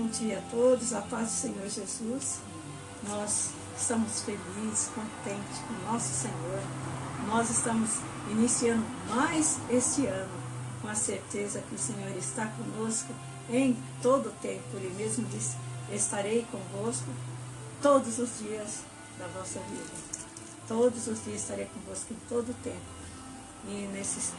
dia a todos, a paz do Senhor Jesus. Nós estamos felizes, contentes com o nosso Senhor. Nós estamos iniciando mais este ano com a certeza que o Senhor está conosco em todo o tempo. Ele mesmo disse: estarei convosco todos os dias da vossa vida. Todos os dias estarei convosco em todo o tempo. E nesses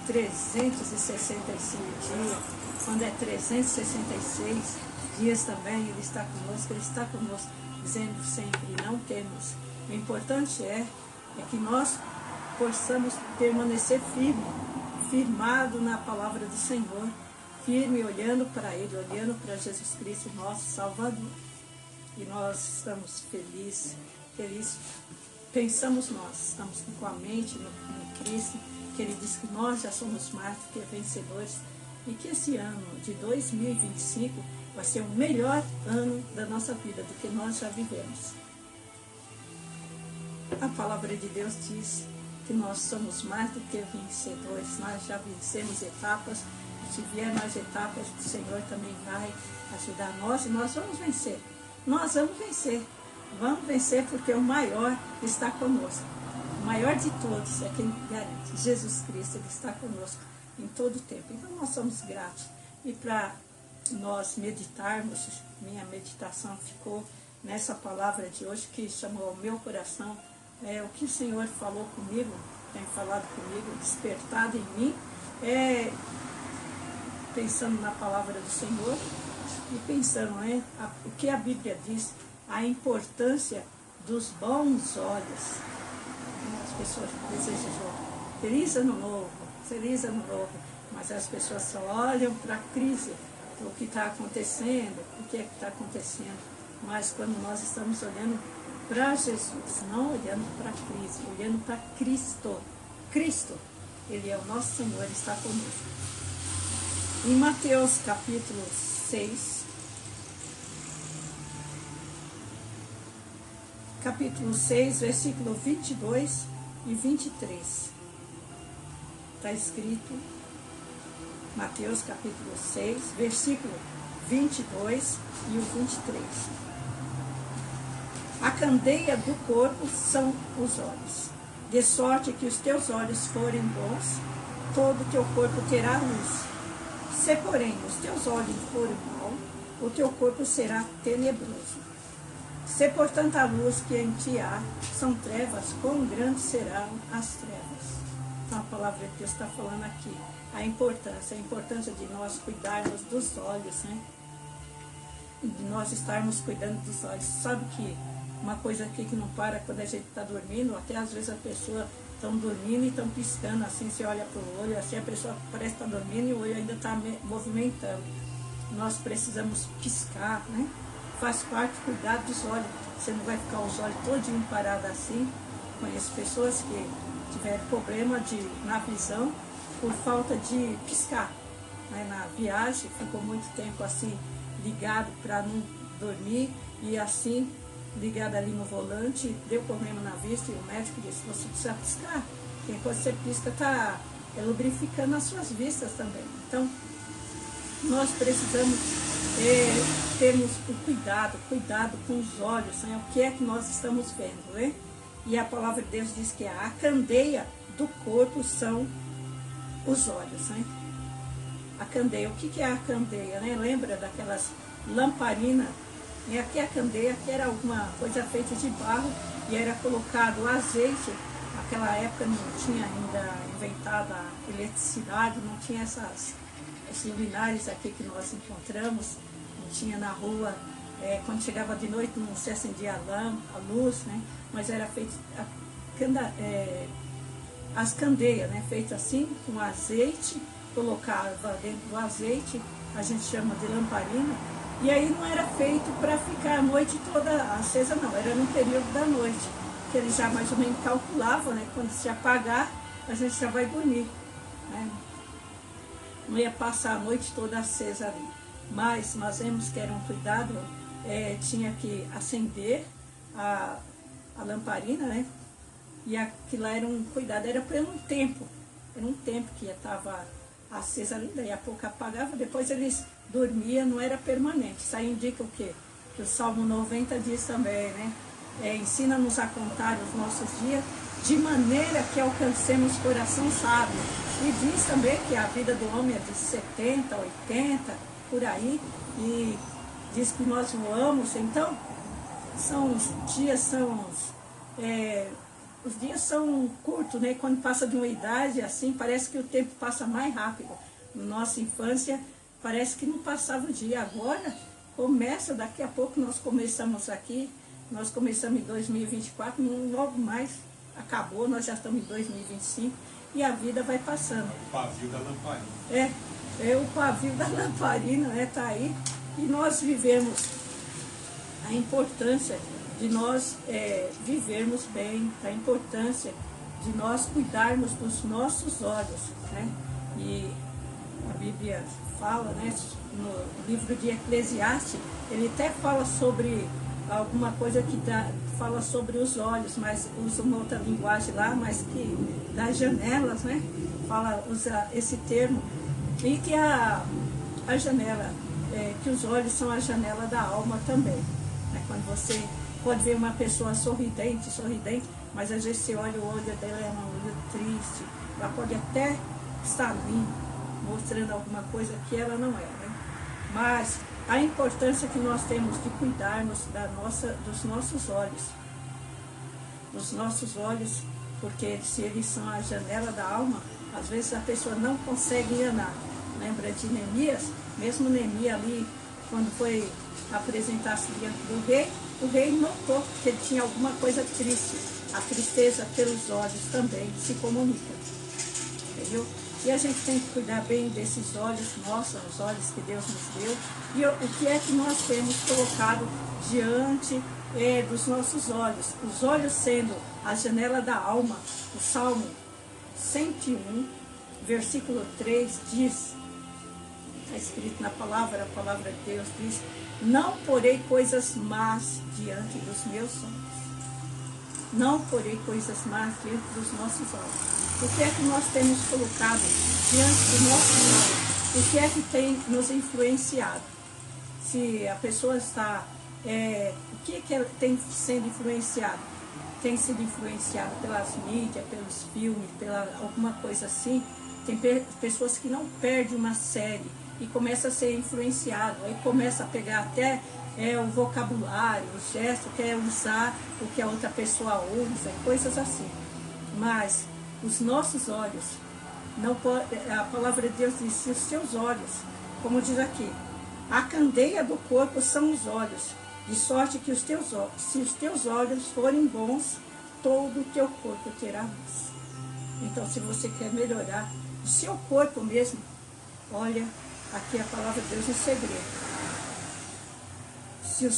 365 dias, quando é 366 dias também, Ele está conosco, dizendo sempre: não temos. O importante é que nós possamos permanecer firmado na palavra do Senhor, firme, olhando para Ele, olhando para Jesus Cristo, nosso Salvador. E nós estamos felizes, pensamos nós, estamos com a mente em Cristo, que Ele diz que nós já somos mais do que vencedores, e que esse ano de 2025 vai ser o melhor ano da nossa vida, do que nós já vivemos. A palavra de Deus diz que nós somos mais do que vencedores, nós já vencemos etapas, e se vier mais etapas, o Senhor também vai ajudar nós, e nós vamos vencer. Nós vamos vencer porque o maior está conosco. O maior de todos é quem garante, Jesus Cristo, Ele está conosco em todo o tempo. Então nós somos gratos. E para nós meditarmos, minha meditação ficou nessa palavra de hoje que chamou ao meu coração, o que o Senhor falou comigo, tem falado comigo, despertado em mim, pensando na palavra do Senhor e pensando o que a Bíblia diz, a importância dos bons olhos. As pessoas desejam feliz ano novo, mas as pessoas só olham para a crise, para o que está acontecendo, o que é que está acontecendo. Mas quando nós estamos olhando para Jesus, não olhando para a crise, olhando para Cristo, Ele é o nosso Senhor, Ele está conosco. Em Mateus capítulo 6, versículo 22 e 23. Está escrito, Mateus capítulo 6, versículo 22 e o 23. A candeia do corpo são os olhos. De sorte que os teus olhos forem bons, todo o teu corpo terá luz. Se, porém, os teus olhos forem maus, o teu corpo será tenebroso. Se, portanto, a luz que em ti há são trevas, quão grandes serão as trevas. Então, a palavra de Deus está falando aqui a importância de nós cuidarmos dos olhos, de nós estarmos cuidando dos olhos. Sabe que uma coisa aqui que não para quando a gente está dormindo, até às vezes a pessoa estão dormindo e estão piscando, assim, você olha para o olho, assim a pessoa parece que está dormindo e o olho ainda está movimentando. Nós precisamos piscar, Faz parte cuidar dos olhos. Você não vai ficar os olhos todinho parados assim. Conheço pessoas que tiveram problema na visão por falta de piscar. Na viagem, ficou muito tempo assim, ligado para não dormir, e assim, ligado ali no volante, deu problema na vista, e o médico disse: você precisa piscar, porque quando você pisca, está lubrificando as suas vistas também. Então, nós precisamos termos o cuidado com os olhos, o que é que nós estamos vendo, E a palavra de Deus diz que a candeia do corpo são os olhos, A candeia, o que é a candeia, Lembra daquelas lamparinas? E aqui a candeia, que era alguma coisa feita de barro, e era colocado azeite. Naquela época não tinha ainda inventado a eletricidade, não tinha esses luminares aqui que nós encontramos, não tinha na rua, quando chegava de noite não se acendia a luz, Mas era feito as candeias, feitas assim, com azeite, colocava dentro do azeite, a gente chama de lamparina, e aí não era feito para ficar a noite toda acesa, não, era no período da noite, que eles já mais ou menos calculavam, quando se apagar, a gente já vai dormir, Não ia passar a noite toda acesa ali. Mas nós vemos que era um cuidado, tinha que acender a lamparina, E aquilo lá era um cuidado, era por um tempo que estava acesa ali, daí a pouco apagava, depois eles dormia não era permanente. Isso aí indica o quê? Que o Salmo 90 diz também, né? Ensina-nos a contar os nossos dias de maneira que alcancemos coração sábio. E diz também que a vida do homem é de 70, 80, por aí, e diz que nós voamos. Então, os dias são curtos, né? Quando passa de uma idade assim, parece que o tempo passa mais rápido. Na nossa infância, parece que não passava o dia. Agora, daqui a pouco nós começamos em 2024, logo mais acabou, nós já estamos em 2025 e a vida vai passando. O pavio da lamparina. O pavio da lamparina, né? Tá aí. E nós vivemos a importância de nós vivermos bem, a importância de nós cuidarmos dos nossos olhos, né? E a Bíblia fala, né, no livro de Eclesiastes, ele até fala sobre alguma coisa que fala sobre os olhos, mas usa uma outra linguagem lá, mas que das janelas, né? Usa esse termo. E que a janela, que os olhos são a janela da alma também. Né? Quando você pode ver uma pessoa sorridente, mas às vezes você olha, o olho dela é um olho triste, ela pode até estar ali, mostrando alguma coisa que ela não é, né? Mas a importância que nós temos de cuidarmos dos nossos olhos, porque se eles são a janela da alma, às vezes a pessoa não consegue enganar. Lembra de Neemias? Mesmo Neemias ali, quando foi apresentar-se diante do rei, o rei notou que ele tinha alguma coisa triste. A tristeza pelos olhos também se comunica, entendeu? E a gente tem que cuidar bem desses olhos nossos, os olhos que Deus nos deu. E o que é que nós temos colocado diante dos nossos olhos? Os olhos sendo a janela da alma. O Salmo 101, versículo 3 diz, está escrito na palavra, a palavra de Deus diz: não porei coisas más diante dos meus olhos. Não porei coisas más diante dos nossos olhos. O que é que nós temos colocado diante dos nossos olhos? O que é que tem nos influenciado? Se a pessoa está... o que ela tem sendo influenciado? Tem sido influenciado pelas mídias, pelos filmes, pela alguma coisa assim. Tem pessoas que não perdem uma série e começa a ser influenciado. Aí começa a pegar até o vocabulário, o gesto, quer usar o que a outra pessoa usa, coisas assim. Mas os nossos olhos, não pode, a palavra de Deus diz, se os seus olhos, como diz aqui, a candeia do corpo são os olhos, de sorte que se os teus olhos forem bons, todo o teu corpo terá luz. Então, se você quer melhorar o seu corpo mesmo, olha aqui a palavra de Deus em segredo. Se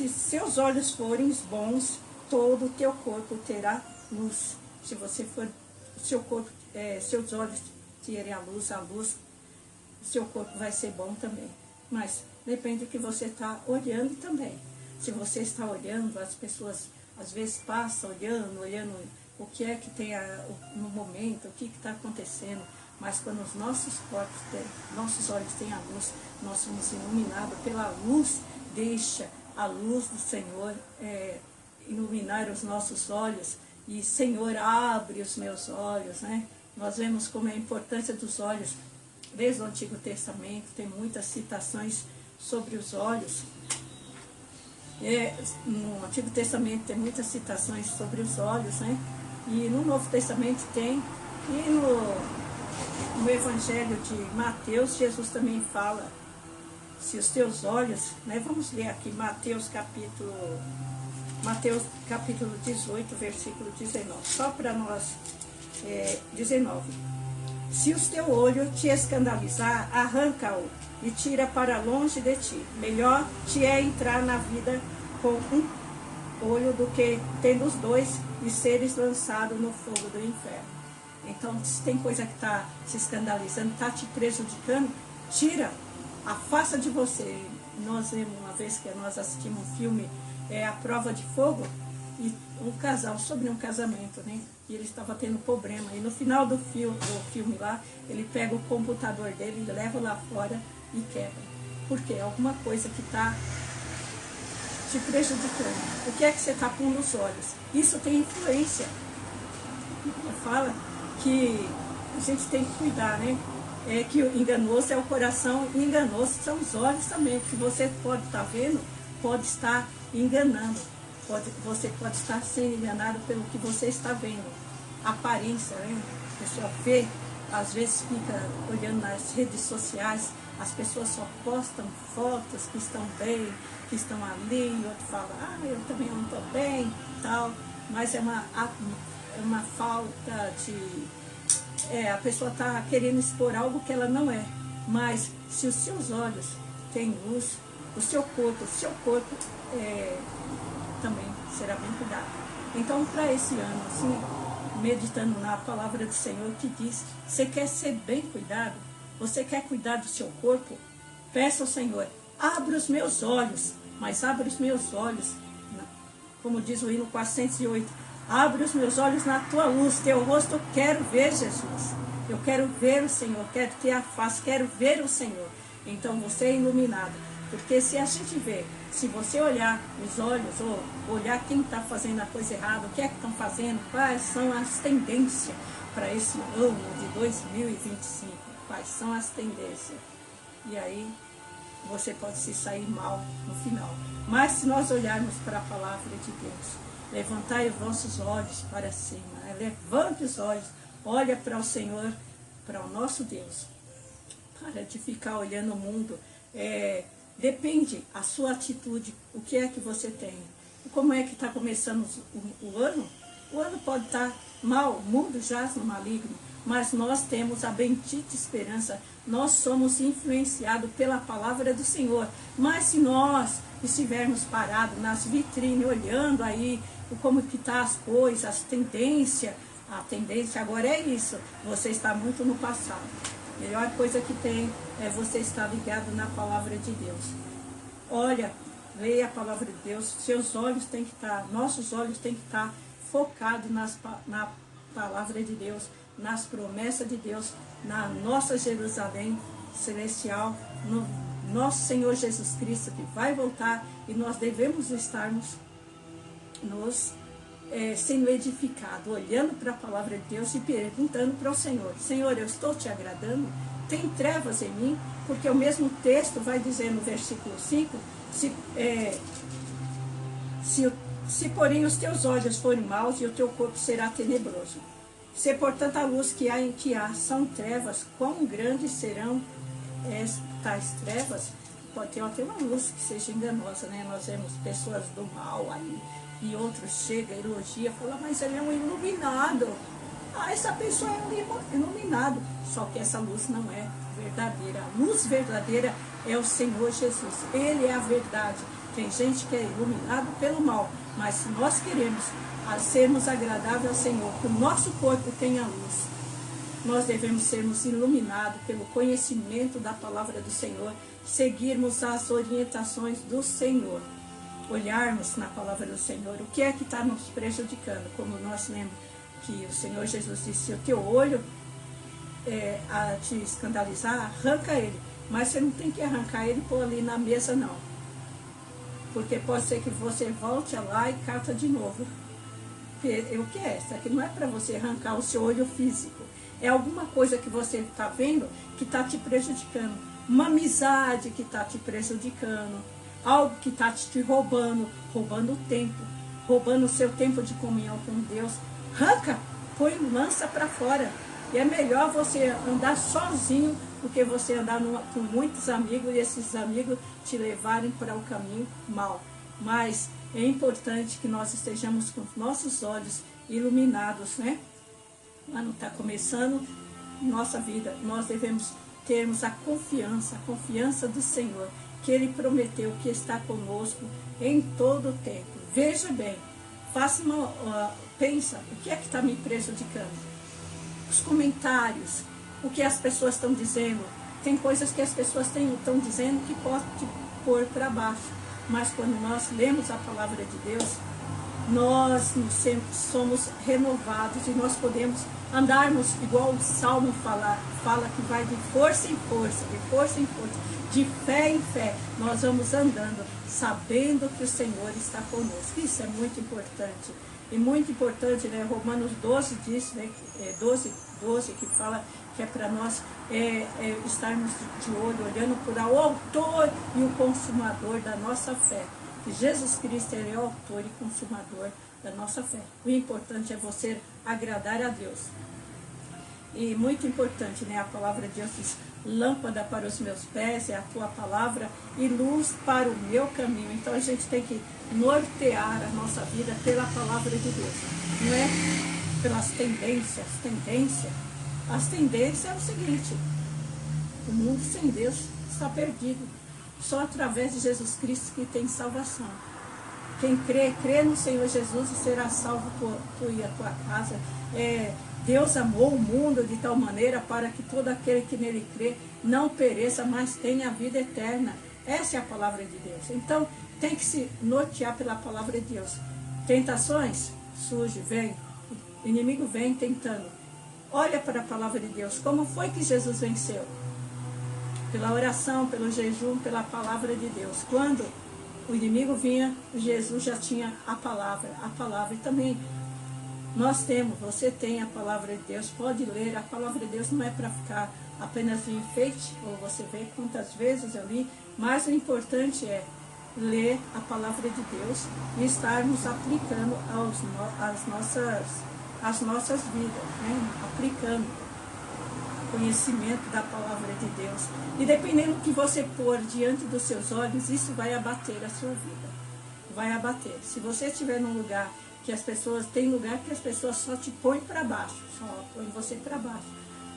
seus olhos forem bons, todo o teu corpo terá luz. Se você for, seus olhos tirem a luz, seu corpo vai ser bom também. Mas depende do que você está olhando também. Se você está olhando, as pessoas às vezes passam olhando o que é que tem no momento, o que está acontecendo. Mas quando os nossos olhos têm a luz, nós somos iluminados pela luz. Deixa a luz do Senhor iluminar os nossos olhos. E, Senhor, abre os meus olhos, né? Nós vemos como é a importância dos olhos. Desde o Antigo Testamento, tem muitas citações sobre os olhos. No Antigo Testamento tem muitas citações sobre os olhos, né? E no Novo Testamento tem. E no Evangelho de Mateus, Jesus também fala, se os teus olhos, né? Vamos ler aqui, Mateus capítulo 18, versículo 19, só para nós, 19. Se o teu olho te escandalizar, arranca-o e tira para longe de ti. Melhor te é entrar na vida com um olho do que tendo os dois e seres lançado no fogo do inferno. Então, se tem coisa que está te escandalizando, está te prejudicando, tira, afasta de você. Nós vimos uma vez que nós assistimos um filme, A Prova de Fogo, e um casal, sobre um casamento, né? E ele estava tendo problema. E no final do filme lá, ele pega o computador dele e leva lá fora e quebra. Porque é alguma coisa que está te prejudicando. O que é que você está pondo nos olhos? Isso tem influência. Fala que a gente tem que cuidar, né? É que o enganoso é o coração e enganoso são os olhos também, porque você pode estar vendo, pode estar enganando, você pode estar sendo enganado pelo que você está vendo. Aparência, né? A pessoa vê, às vezes fica olhando nas redes sociais, as pessoas só postam fotos que estão bem, que estão ali, e outro fala, eu também não estou bem, tal, mas é uma falta de... a pessoa está querendo expor algo que ela não é. Mas se os seus olhos têm luz, o seu corpo também será bem cuidado. Então, para esse ano, assim, meditando na palavra do Senhor que diz, você quer ser bem cuidado? Você quer cuidar do seu corpo? Peça ao Senhor, abra os meus olhos, mas abra os meus olhos, como diz o hino 408, abre os meus olhos na tua luz, teu rosto eu quero ver, Jesus. Eu quero ver o Senhor, quero ter a face, quero ver o Senhor. Então você é iluminado. Porque se a gente vê, se você olhar os olhos, ou olhar quem está fazendo a coisa errada, o que é que estão fazendo, quais são as tendências para esse ano de 2025, quais são as tendências. E aí você pode se sair mal no final. Mas se nós olharmos para a palavra de Deus, levantai os vossos olhos para cima, né? Levante os olhos, olha para o Senhor, para o nosso Deus. Para de ficar olhando o mundo. Depende a sua atitude, o que é que você tem. Como é que está começando o ano? O ano pode estar mal, mundo jaz no maligno, mas nós temos a bendita esperança, nós somos influenciados pela palavra do Senhor. Mas se nós estivermos parados nas vitrines, olhando aí como que tá as coisas, as tendências, a tendência agora é isso, você está muito no passado. A melhor coisa que tem é você estar ligado na palavra de Deus. Olha, leia a palavra de Deus, seus olhos têm que estar, nossos olhos têm que estar focados na palavra de Deus, nas promessas de Deus, na nossa Jerusalém celestial, no nosso Senhor Jesus Cristo que vai voltar, e nós devemos estarmos sendo edificados, olhando para a palavra de Deus e perguntando para o Senhor, Senhor, eu estou te agradando? Tem trevas em mim? Porque o mesmo texto vai dizer no versículo 5, se porém os teus olhos forem maus e o teu corpo será tenebroso. Se portanto a luz que há em ti são trevas, quão grandes serão tais trevas? Pode ter até uma luz que seja enganosa, né? Nós vemos pessoas do mal aí, e outros chegam, elogia, fala, mas ele é um iluminado. Essa pessoa é um iluminado. Só que essa luz não é verdadeira. A luz verdadeira é o Senhor Jesus. Ele é a verdade. Tem gente que é iluminado pelo mal, mas se nós queremos sermos agradáveis ao Senhor, que o nosso corpo tenha luz, nós devemos sermos iluminados pelo conhecimento da palavra do Senhor, seguirmos as orientações do Senhor, olharmos na palavra do Senhor, o que é que está nos prejudicando, como nós lemos que o Senhor Jesus disse, se o teu olho a te escandalizar, arranca ele, mas você não tem que arrancar ele e pôr ali na mesa não, porque pode ser que você volte lá e cata de novo. O que é essa? Que não é para você arrancar o seu olho físico, é alguma coisa que você está vendo que está te prejudicando, uma amizade que está te prejudicando, algo que está te roubando o tempo, roubando o seu tempo de comunhão com Deus. Arranca, põe, lança para fora. E é melhor você andar sozinho do que você andar com muitos amigos e esses amigos te levarem para o caminho mau. Mas é importante que nós estejamos com os nossos olhos iluminados, né? O ano está começando, nossa vida, nós devemos termos a confiança do Senhor, que Ele prometeu que está conosco em todo o tempo. Veja bem, pensa, o que é que está me prejudicando? Os comentários, o que as pessoas estão dizendo. Tem coisas que as pessoas estão dizendo que pode te pôr para baixo. Mas quando nós lemos a palavra de Deus, nós sempre somos renovados e nós podemos andarmos igual o Salmo fala que vai de força em força, de força em força, de fé em fé. Nós vamos andando, sabendo que o Senhor está conosco. Isso é muito importante. E muito importante, né? Romanos 12 diz, né? 12, que fala que é para nós estarmos de olho, olhando para o autor e o consumador da nossa fé. Que Jesus Cristo, Ele é o autor e consumador da nossa fé. O importante é você agradar a Deus. E muito importante, né? A palavra de Deus diz, lâmpada para os meus pés é a tua palavra e luz para o meu caminho. Então a gente tem que nortear a nossa vida pela palavra de Deus. Não é pelas tendências. As tendências é o seguinte, o mundo sem Deus está perdido. Só através de Jesus Cristo que tem salvação. Quem crê no Senhor Jesus e será salvo tu e a tua casa. Deus amou o mundo de tal maneira para que todo aquele que nele crê não pereça, mas tenha a vida eterna. Essa é a palavra de Deus. Então, tem que se nortear pela palavra de Deus. Tentações? Surge, vem. O inimigo vem tentando. Olha para a palavra de Deus. Como foi que Jesus venceu? Pela oração, pelo jejum, pela palavra de Deus. Quando o inimigo vinha, Jesus já tinha a palavra. E também nós temos, você tem a palavra de Deus, pode ler. A palavra de Deus não é para ficar apenas de enfeite, ou você vê quantas vezes eu li, mas o importante é ler a palavra de Deus e estarmos aplicando às nossas vidas, né? Aplicando conhecimento da palavra de Deus. E dependendo do que você pôr diante dos seus olhos, isso vai abater a sua vida. Vai abater. Se você estiver num lugar que as pessoas, tem lugar que as pessoas só te põem para baixo, só põem você para baixo.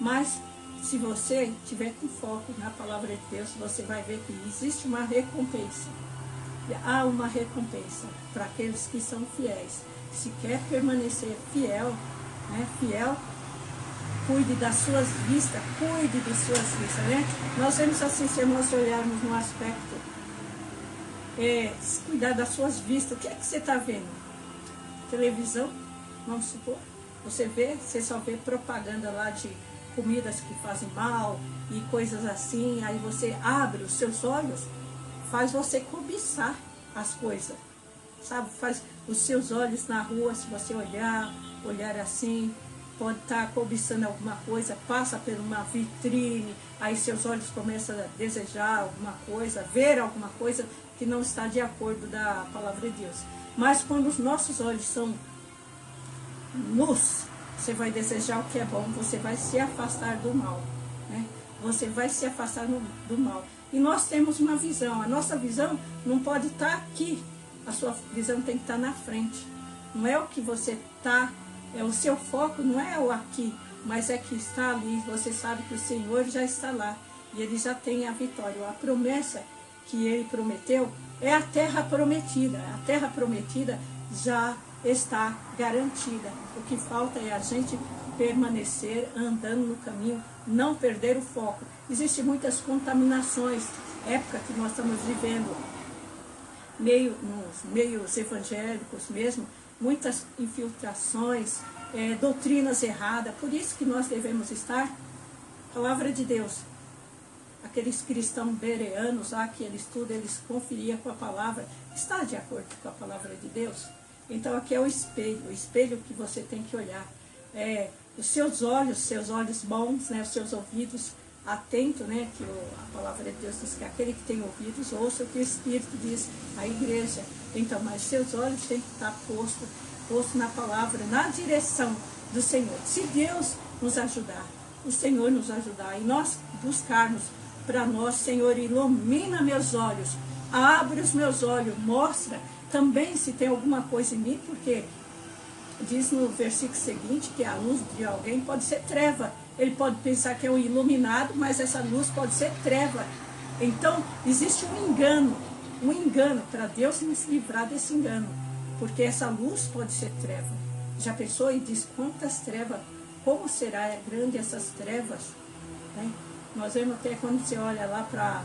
Mas se você tiver com foco na palavra de Deus, você vai ver que existe uma recompensa. Há uma recompensa para aqueles que são fiéis. Se quer permanecer fiel, né? Fiel, cuide das suas vistas, né? Nós temos assim, se nós olharmos no aspecto, cuidar das suas vistas. O que é que você está vendo? Televisão, vamos supor. Você só vê propaganda lá de comidas que fazem mal e coisas assim. Aí você abre os seus olhos, faz você cobiçar as coisas, sabe? Faz os seus olhos na rua, se você olhar assim, pode estar cobiçando alguma coisa, passa por uma vitrine, aí seus olhos começam a desejar alguma coisa, ver alguma coisa que não está de acordo da palavra de Deus. Mas quando os nossos olhos são nus, você vai desejar o que é bom, você vai se afastar do mal, né? Você vai se afastar do mal. E nós temos uma visão, a nossa visão não pode estar aqui, a sua visão tem que estar na frente. Não é o que você está, o seu foco não é o aqui, mas é que está ali. Você sabe que o Senhor já está lá e Ele já tem a vitória. A promessa que Ele prometeu é a terra prometida. A terra prometida já está garantida. O que falta é a gente permanecer andando no caminho, não perder o foco. Existem muitas contaminações, época que nós estamos vivendo, nos meios evangélicos mesmo, muitas infiltrações, doutrinas erradas. Por isso que nós devemos estar, palavra de Deus. Aqueles cristãos bereanos lá que eles estudam, eles conferiam com a palavra, está de acordo com a palavra de Deus? Então aqui é o espelho que você tem que olhar. Os seus olhos bons, né, os seus ouvidos atentos, né, que a palavra de Deus diz que aquele que tem ouvidos ouça o que o Espírito diz à igreja. Então, mas seus olhos têm que estar posto na palavra, na direção do Senhor. Se Deus nos ajudar, o Senhor nos ajudar, e nós buscarmos para nós, Senhor, ilumina meus olhos, abre os meus olhos, mostra também se tem alguma coisa em mim, porque diz no versículo seguinte que a luz de alguém pode ser treva. Ele pode pensar que é um iluminado, mas essa luz pode ser treva. Então, existe um engano para Deus nos livrar desse engano, porque essa luz pode ser treva. Já pensou e diz quantas trevas, como será grande essas trevas, né? Nós vemos até quando você olha lá para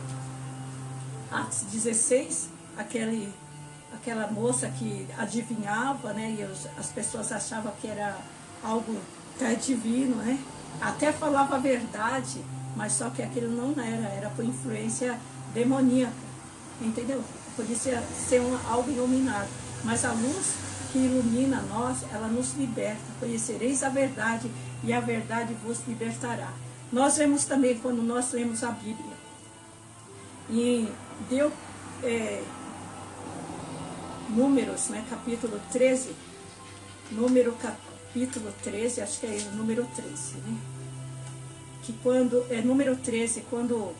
Atos 16, aquela moça que adivinhava, né, e as pessoas achavam que era algo é divino, né? Até falava a verdade, mas só que aquilo não era por influência demoníaca, entendeu? Podia ser algo iluminado, mas a luz que ilumina nós, ela nos liberta. Conhecereis a verdade e a verdade vos libertará. Nós vemos também, quando nós lemos a Bíblia, e deu Números, né, capítulo 13, capítulo 13, acho que é o número 13, né? Que quando, número 13, quando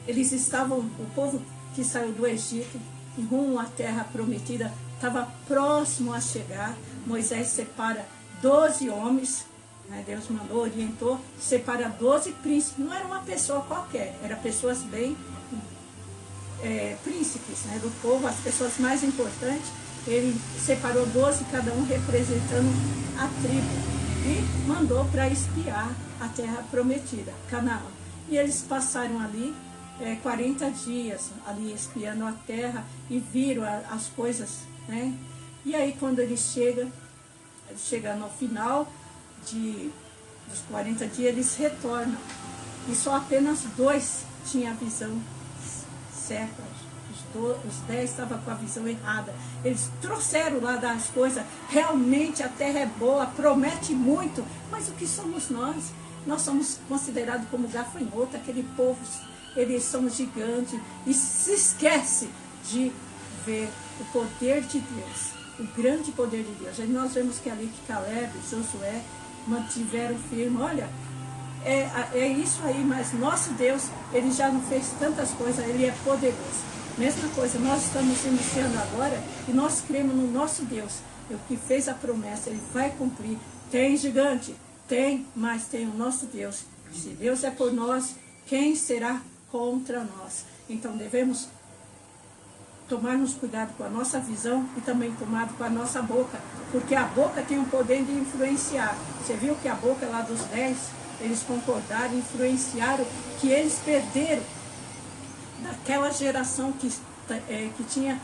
eles estavam, o povo que saiu do Egito, rumo à terra prometida, estava próximo a chegar. Moisés separa 12 homens, né? Deus mandou, orientou, separa 12 príncipes. Não era uma pessoa qualquer, eram pessoas bem príncipes, né, do povo, as pessoas mais importantes. Ele separou 12, cada um representando a tribo, e mandou para espiar a terra prometida, Canaã. E eles passaram ali 40 dias ali espiando a terra e viram as coisas, né? E aí quando eles chegam no final dos 40 dias, eles retornam. E só apenas 2 tinham a visão certa. Os 10 estavam com a visão errada. Eles trouxeram lá das coisas. Realmente a terra é boa, promete muito. Mas o que somos nós? Nós somos considerados como gafanhoto, aquele povo, eles são gigantes. E se esquece de ver o poder de Deus, o grande poder de Deus. E nós vemos que ali que Caleb e Josué mantiveram firme. Olha, é isso aí, mas nosso Deus, ele já não fez tantas coisas, ele é poderoso. Mesma coisa, nós estamos iniciando agora e nós cremos no nosso Deus. O que fez a promessa, ele vai cumprir. Tem gigante? Tem, mas tem o nosso Deus. Se Deus é por nós, quem será contra nós? Então devemos tomarmos cuidado com a nossa visão e também tomado com a nossa boca, porque a boca tem o poder de influenciar. Você viu que a boca lá dos 10, eles concordaram, influenciaram, que eles perderam daquela geração que tinha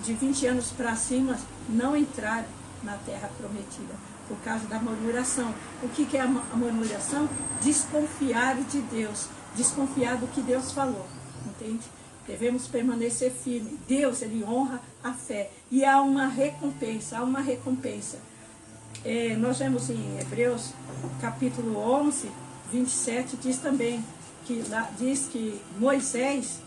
de 20 anos para cima, não entraram na terra prometida, por causa da murmuração. O que é a murmuração? Desconfiar de Deus, desconfiar do que Deus falou, entende? Devemos permanecer firme. Deus, ele honra a fé, e há uma recompensa, nós vemos em Hebreus, capítulo 11, 27, diz também, diz que Moisés,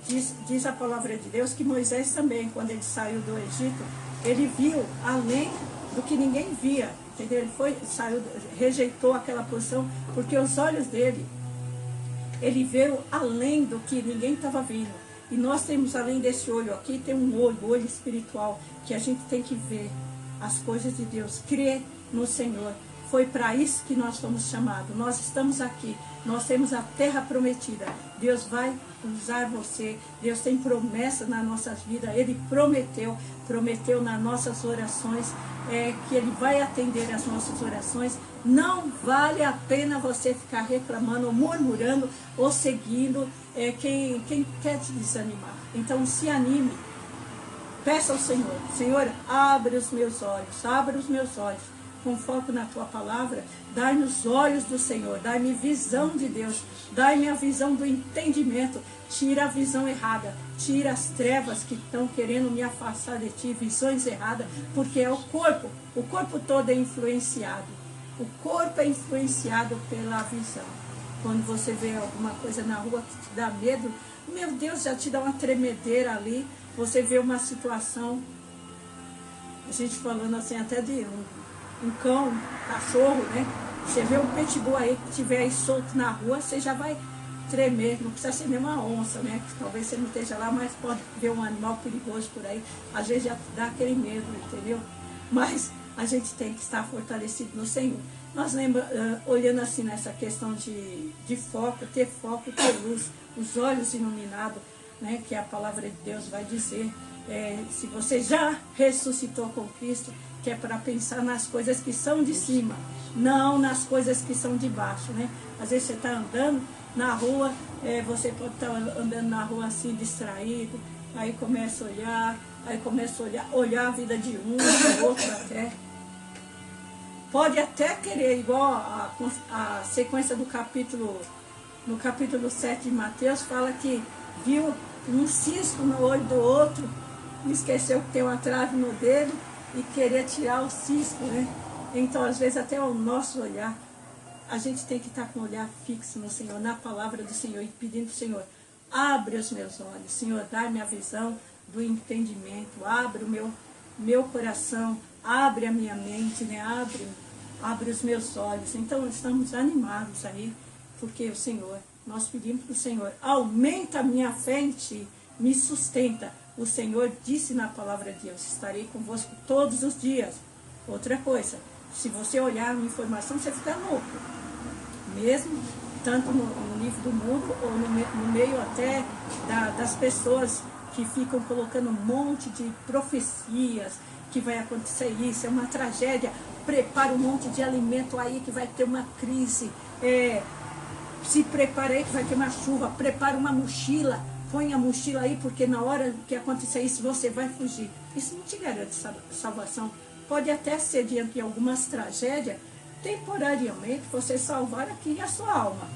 diz a palavra de Deus, que Moisés também, quando ele saiu do Egito, ele viu além do que ninguém via, entendeu? Ele rejeitou aquela posição, porque os olhos dele, ele viu além do que ninguém estava vendo. E nós temos, além desse olho aqui, tem um olho espiritual, que a gente tem que ver as coisas de Deus, crer no Senhor. Foi para isso que nós fomos chamados. Nós estamos aqui, nós temos a terra prometida. Deus vai usar você. Deus tem promessa nas nossas vidas. Ele prometeu nas nossas orações, que Ele vai atender as nossas orações. Não vale a pena você ficar reclamando, ou murmurando, ou seguindo quem quer te desanimar. Então se anime. Peça ao Senhor: Senhor, abre os meus olhos, com foco na tua palavra. Dai-me os olhos do Senhor, dai-me visão de Deus, dai-me a visão do entendimento. Tira a visão errada, tira as trevas que estão querendo me afastar de ti, visões erradas, porque é o corpo todo é influenciado. O corpo é influenciado pela visão. Quando você vê alguma coisa na rua que te dá medo, meu Deus, já te dá uma tremedeira ali. Você vê uma situação, a gente falando assim até de um cão, um cachorro, né? Você vê um pitbull aí que estiver aí solto na rua, você já vai tremer. Não precisa ser nem uma onça, né? Talvez você não esteja lá, mas pode ver um animal perigoso por aí. Às vezes já dá aquele medo, entendeu? Mas a gente tem que estar fortalecido no Senhor. Nós olhando assim nessa questão de foco, ter luz, os olhos iluminados, né? Que a palavra de Deus vai dizer. Se você já ressuscitou com Cristo, que é para pensar nas coisas que são de cima, não nas coisas que são de baixo, né? Às vezes você está andando na rua, você pode estar andando na rua assim, distraído, aí começa a olhar a vida de um, do outro até. Pode até querer, igual a sequência do capítulo, no capítulo 7 de Mateus, fala que viu um cisco no olho do outro, esqueceu que tem uma trave no dedo e querer tirar o cisco, né? Então, às vezes, até o nosso olhar, a gente tem que estar com o olhar fixo no Senhor, na palavra do Senhor, e pedindo ao Senhor, abre os meus olhos, Senhor, dá-me a visão do entendimento, abre o meu coração, abre a minha mente, né? Abre os meus olhos. Então, estamos animados aí, porque o Senhor, nós pedimos para o Senhor, aumenta a minha fé em Ti, me sustenta. O Senhor disse na palavra de Deus, estarei convosco todos os dias. Outra coisa, se você olhar uma informação, você fica louco. Mesmo, tanto no livro do mundo, ou no meio até das pessoas que ficam colocando um monte de profecias, que vai acontecer isso, é uma tragédia, prepara um monte de alimento aí que vai ter uma crise, se prepara aí que vai ter uma chuva, prepara uma mochila, põe a mochila aí, porque na hora que acontecer isso, você vai fugir. Isso não te garante salvação. Pode até ser diante de algumas tragédias, temporariamente, você salvar aqui a sua alma.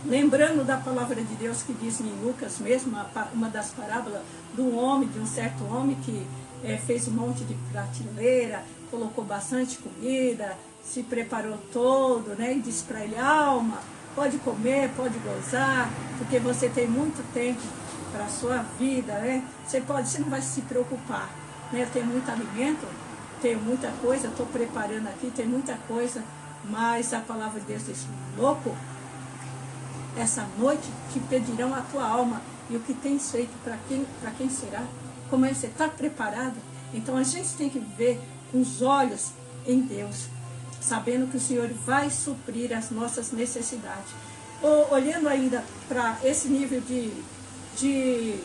Lembrando da palavra de Deus que diz em Lucas mesmo, uma das parábolas de um certo homem que fez um monte de prateleira, colocou bastante comida, se preparou todo, né, e disse para ele, alma, pode comer, pode gozar, porque você tem muito tempo para a sua vida, né? Você não vai se preocupar, né? Eu tenho muito alimento, tenho muita coisa, estou preparando aqui, tem muita coisa, mas a palavra de Deus diz, louco, essa noite te pedirão a tua alma, e o que tens feito para quem será? Como é que você está preparado? Então a gente tem que ver com os olhos em Deus, sabendo que o Senhor vai suprir as nossas necessidades. Olhando ainda para esse nível de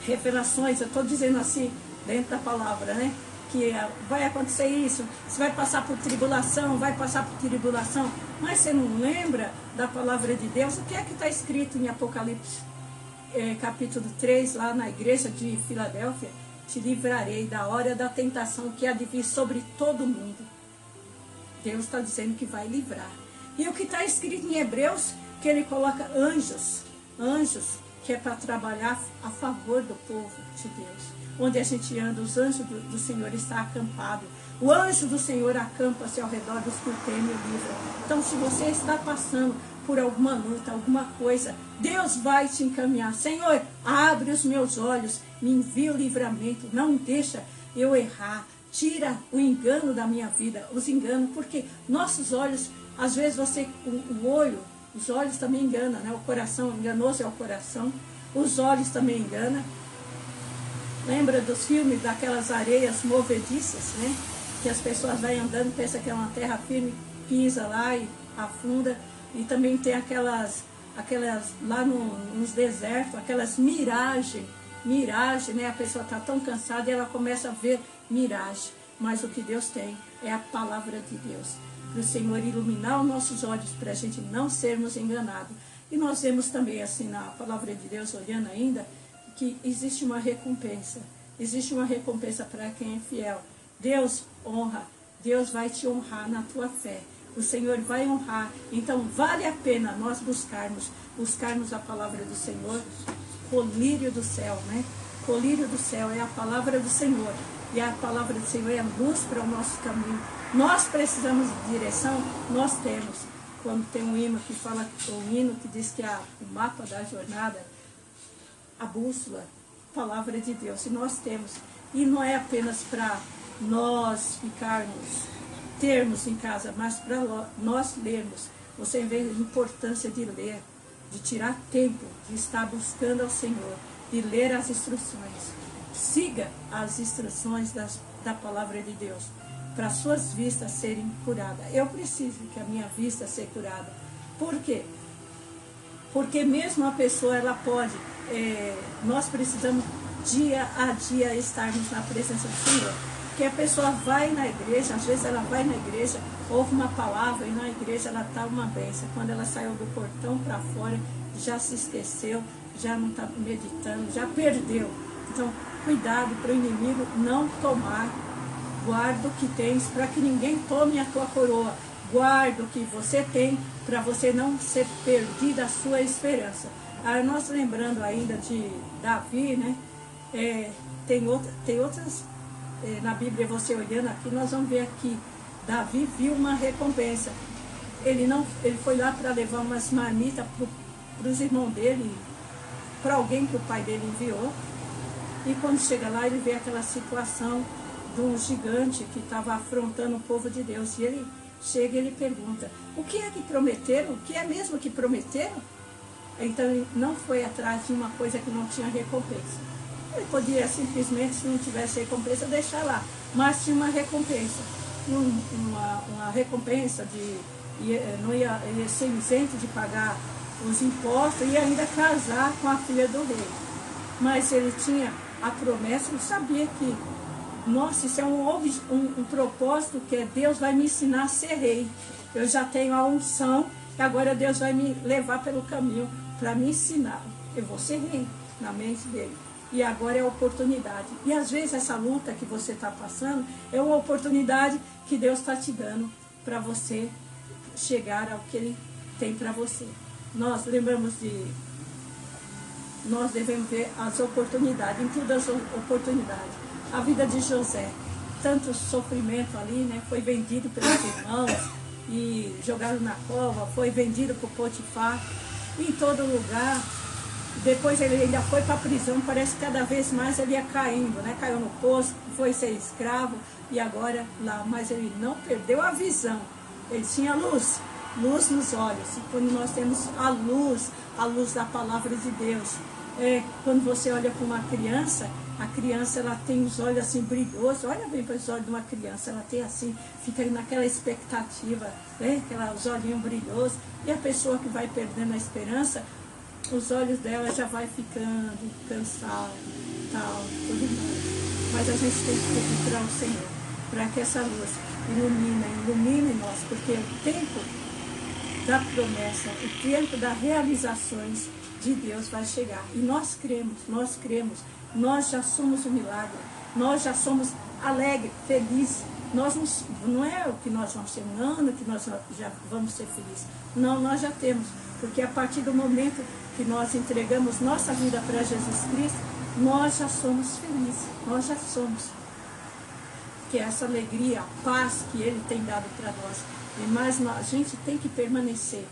revelações, eu estou dizendo assim, dentro da palavra, né? Que vai acontecer isso, você vai passar por tribulação, mas você não lembra da palavra de Deus? O que é que está escrito em Apocalipse, capítulo 3, lá na igreja de Filadélfia? Te livrarei da hora da tentação que há de vir sobre todo mundo. Deus está dizendo que vai livrar. E o que está escrito em Hebreus, que ele coloca anjos, que é para trabalhar a favor do povo de Deus. Onde a gente anda, os anjos do Senhor estão acampados. O anjo do Senhor acampa-se ao redor dos que o temem e livram. Então, se você está passando por alguma luta, alguma coisa, Deus vai te encaminhar. Senhor, abre os meus olhos, me envia o livramento, não deixa eu errar. Tira o engano da minha vida, os enganos, porque nossos olhos, às vezes os olhos também enganam, né? O coração, enganoso é o coração, os olhos também enganam. Lembra dos filmes daquelas areias movediças, né? Que as pessoas vão andando, pensam que é uma terra firme, pisa lá e afunda. E também tem aquelas lá nos desertos, aquelas miragens, né? A pessoa está tão cansada e ela começa a ver miragem. Mas o que Deus tem é a palavra de Deus. Para o Senhor iluminar os nossos olhos, para a gente não sermos enganados. E nós vemos também assim na palavra de Deus, olhando ainda, que existe uma recompensa. Existe uma recompensa para quem é fiel. Deus honra. Deus vai te honrar na tua fé. O Senhor vai honrar. Então vale a pena nós buscarmos a palavra do Senhor. Colírio do céu, né? Colírio do céu é a palavra do Senhor. E a palavra do Senhor é a luz para o nosso caminho. Nós precisamos de direção, nós temos. Quando tem um hino que fala, um hino que diz que o mapa da jornada, a bússola, a palavra de Deus, e nós temos. E não é apenas para nós termos em casa, mas para nós lermos. Você vê a importância de ler, de tirar tempo, de estar buscando ao Senhor, de ler as instruções. Siga as instruções da palavra de Deus, para suas vistas serem curadas. Eu preciso que a minha vista seja curada. Por quê? Porque mesmo a pessoa, ela pode, nós precisamos dia a dia estarmos na presença do Senhor. Porque a pessoa vai na igreja, às vezes ela vai na igreja, ouve uma palavra e na igreja ela está uma bênção. Quando ela saiu do portão para fora, já se esqueceu, já não está meditando, já perdeu. Então, cuidado para o inimigo não tomar guarda o que tens para que ninguém tome a tua coroa. Guarda o que você tem para você não ser perdida a sua esperança. Nós lembrando ainda de Davi, né? Tem outras, na Bíblia, você olhando aqui, nós vamos ver aqui, Davi viu uma recompensa. Ele foi lá para levar umas marmitas para os irmãos dele, para alguém que o pai dele enviou. E quando chega lá, ele vê aquela situação de um gigante que estava afrontando o povo de Deus. E ele chega e ele pergunta, o que é que prometeram? O que é mesmo que prometeram? Então ele não foi atrás de uma coisa que não tinha recompensa. Ele podia simplesmente, se não tivesse recompensa, deixar lá. Mas tinha uma recompensa. Uma recompensa não ia ser isento de pagar os impostos e ainda casar com a filha do rei. Mas ele tinha a promessa, ele sabia que, nossa, isso é um propósito que Deus vai me ensinar a ser rei. Eu já tenho a unção, e agora Deus vai me levar pelo caminho para me ensinar. Eu vou ser rei na mente dele. E agora é a oportunidade. E às vezes essa luta que você está passando é uma oportunidade que Deus está te dando para você chegar ao que Ele tem para você. Nós devemos ver as oportunidades, em todas as oportunidades. A vida de José, tanto sofrimento ali, né? Foi vendido pelos irmãos e jogado na cova, foi vendido por Potifar, em todo lugar. Depois ele ainda foi para a prisão, parece que cada vez mais ele ia caindo, né? Caiu no poço, foi ser escravo e agora lá. Mas ele não perdeu a visão, ele tinha luz nos olhos. E quando nós temos a luz da palavra de Deus, quando você olha para uma criança, a criança ela tem os olhos assim brilhosos. Olha bem para os olhos de uma criança, ela tem assim, fica naquela expectativa, né? Os olhinhos brilhosos. E a pessoa que vai perdendo a esperança, os olhos dela já vai ficando cansado, tal, tudo mais. Mas a gente tem que pedir para o Senhor, para que essa luz ilumine nós, porque o tempo da promessa, o tempo das realizações de Deus vai chegar. E nós cremos, nós já somos um milagre, nós já somos alegres, felizes. Não é o que nós vamos ser um ano, que nós já vamos ser felizes. Não, nós já temos, porque a partir do momento que nós entregamos nossa vida para Jesus Cristo, nós já somos felizes, nós já somos. Que é essa alegria, a paz que Ele tem dado para nós. Mas a gente tem que permanecer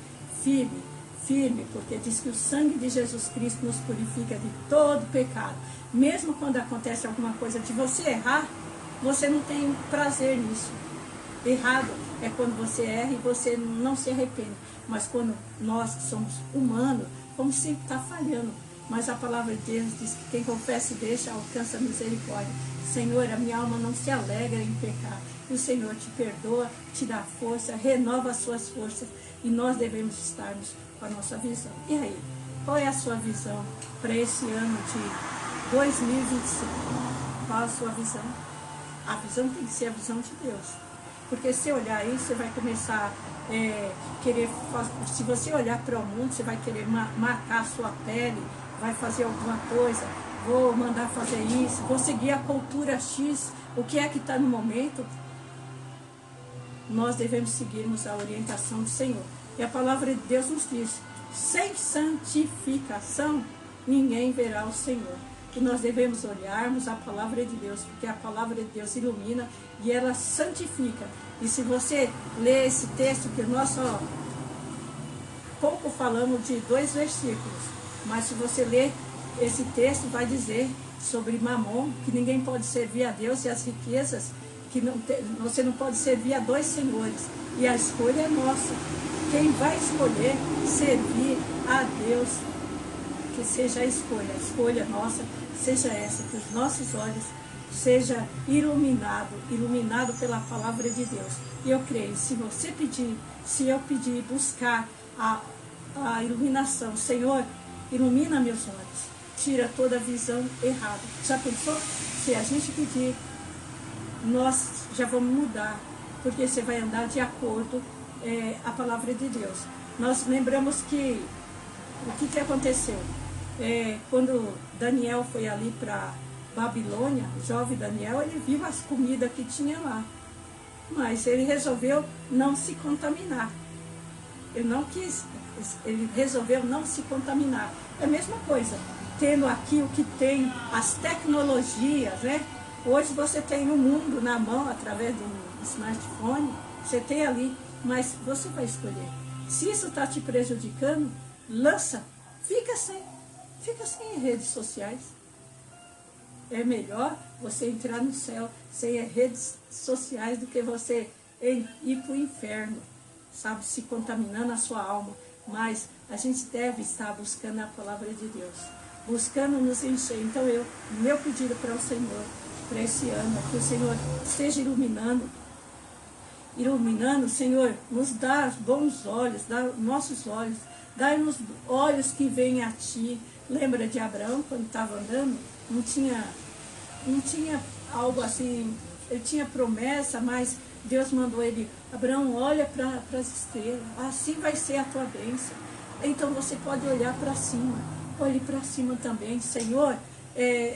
firme, porque diz que o sangue de Jesus Cristo nos purifica de todo pecado. Mesmo quando acontece alguma coisa de você errar, você não tem prazer nisso. Errado é quando você erra e você não se arrepende. Mas quando nós que somos humanos, vamos sempre estar falhando. Mas a palavra de Deus diz que quem confessa e deixa alcança a misericórdia. Senhor, a minha alma não se alegra em pecar. E o Senhor te perdoa, te dá força, renova as suas forças. E nós devemos estarmos com a nossa visão. E aí, qual é a sua visão para esse ano de 2025? Qual a sua visão? A visão tem que ser a visão de Deus. Porque se olhar aí, você vai começar a querer, se você olhar para o mundo, você vai querer marcar a sua pele, vai fazer alguma coisa, vou mandar fazer isso, vou seguir a cultura X, o que é que está no momento. Nós devemos seguirmos a orientação do Senhor. E a palavra de Deus nos diz, sem santificação, ninguém verá o Senhor. Que nós devemos olharmos a palavra de Deus, porque a palavra de Deus ilumina e ela santifica. E se você ler esse texto, que nós só pouco falamos de 2 versículos, mas se você ler esse texto, vai dizer sobre Mamon, que ninguém pode servir a Deus, e as riquezas, que você não pode servir a 2 senhores. E a escolha é nossa. Quem vai escolher servir a Deus, que seja a escolha nossa, seja essa, que os nossos olhos seja iluminado pela palavra de Deus. E eu creio, se você pedir, se eu pedir, buscar a iluminação, Senhor, ilumina meus olhos, tira toda a visão errada. Já pensou? Se a gente pedir, nós já vamos mudar, porque você vai andar de acordo a palavra de Deus. Nós lembramos que o que aconteceu? Quando Daniel foi ali para Babilônia, o jovem Daniel, ele viu as comidas que tinha lá. Mas ele resolveu não se contaminar. Ele resolveu não se contaminar. É a mesma coisa, tendo aqui o que tem, as tecnologias, né? Hoje você tem o mundo na mão, através do smartphone, você tem ali, mas você vai escolher. Se isso está te prejudicando, lança, fica sem redes sociais. É melhor você entrar no céu sem redes sociais do que você ir para o inferno, sabe, se contaminando a sua alma. Mas a gente deve estar buscando a palavra de Deus, buscando nos encher. Então meu pedido para o Senhor, para esse ano, é que o Senhor esteja iluminando, Senhor, nos dá bons olhos, dá nossos olhos, dá-nos olhos que vêm a Ti. Lembra de Abraão, quando estava andando, não tinha algo assim, ele tinha promessa, mas Deus mandou ele, Abraão, olha para as estrelas, assim vai ser a tua bênção. Então você pode olhar para cima, olhe para cima também, Senhor.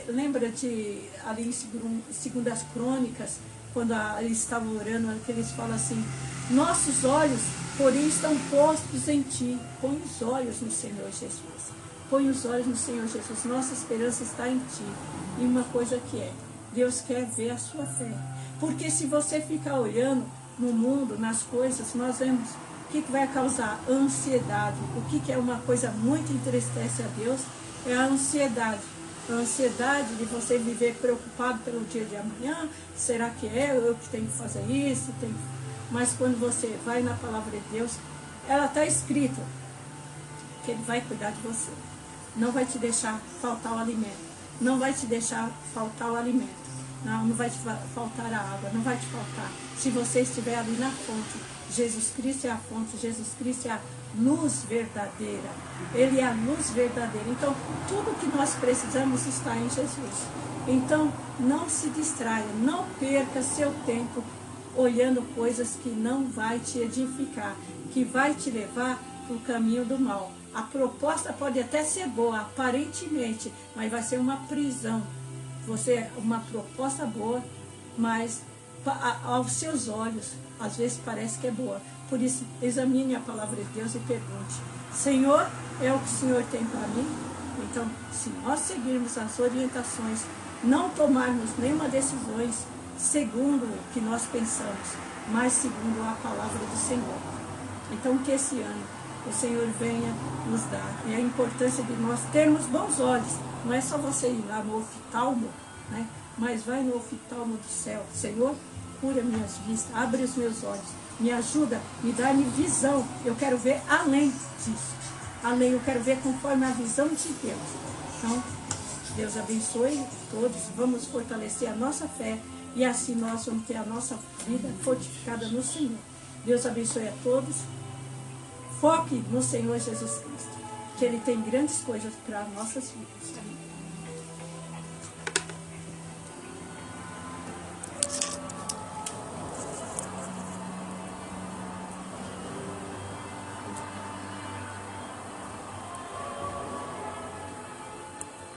Lembra de ali em 2 Crônicas, quando eles estavam orando, que eles falam assim, nossos olhos, porém, estão postos em Ti. Põe os olhos no Senhor Jesus. Põe os olhos no Senhor Jesus. Nossa esperança está em Ti. E uma coisa que Deus quer ver a sua fé. Porque se você ficar olhando no mundo, nas coisas, nós vemos o que vai causar ansiedade. O que é uma coisa muito entristece a Deus é a ansiedade. A ansiedade de você viver preocupado pelo dia de amanhã. Será que eu que tenho que fazer isso? Mas quando você vai na palavra de Deus, ela está escrita que Ele vai cuidar de você. Não vai te deixar faltar o alimento. Não vai te deixar faltar o alimento. Não vai te faltar a água. Não vai te faltar. Se você estiver ali na fonte. Jesus Cristo é a fonte. Jesus Cristo é a luz verdadeira. Ele é a luz verdadeira. Então, tudo que nós precisamos está em Jesus. Então, não se distraia. Não perca seu tempo olhando coisas que não vai te edificar. Que vai te levar para o caminho do mal. A proposta pode até ser boa, aparentemente, mas vai ser uma prisão. Uma proposta boa, mas aos seus olhos, às vezes parece que é boa. Por isso, examine a palavra de Deus e pergunte, Senhor, é o que o Senhor tem para mim? Então, se nós seguirmos as orientações, não tomarmos nenhuma decisão segundo o que nós pensamos, mas segundo a palavra do Senhor. Então, que esse ano o Senhor venha nos dar. E a importância de nós termos bons olhos. Não é só você ir lá no oftalmo, né? Mas vai no oftalmo do céu. Senhor, cura minhas vistas, abre os meus olhos, me ajuda, me dá-me visão. Eu quero ver além disso. Além, eu quero ver conforme a visão de Deus. Então, Deus abençoe todos. Vamos fortalecer a nossa fé e assim nós vamos ter a nossa vida fortificada no Senhor. Deus abençoe a todos. Foque no Senhor Jesus Cristo, que Ele tem grandes coisas para nossas vidas.